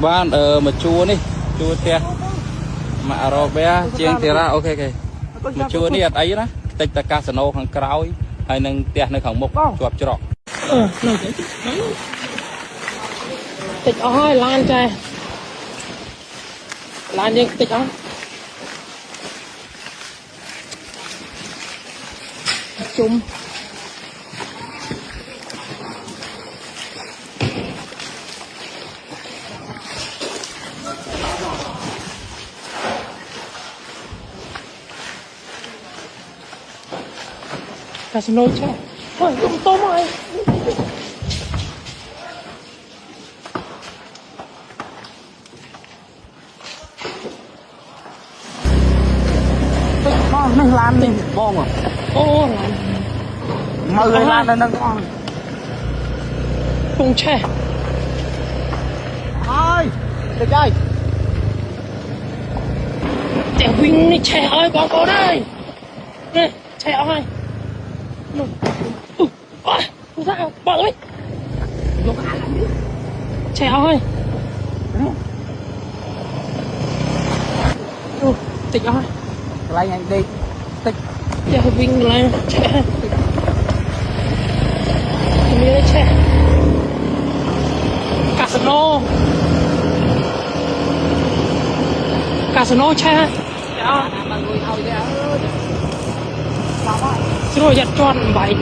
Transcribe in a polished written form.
Ban mà chua đi chua tia mà rồi bé chiên tia ra ok kì mà chua đi ấy đó tịch ta casino hàng cào hay nâng tia nơi hàng mục chuột cho tịch ơi lan trai lan đi tịch ơi chung casino chứ ôi không tôm ơi mình làm đi bom à ô làm mà người làm là nâng con bông tre ơi được rồi để win này tre ơi bỏ cô đây nè tre ơi ôi sao bỏ ơi tre ơi tịch ơi lại nhanh đi tích giờ win lại tre như thế tre casino tre rồi giật tròn bảy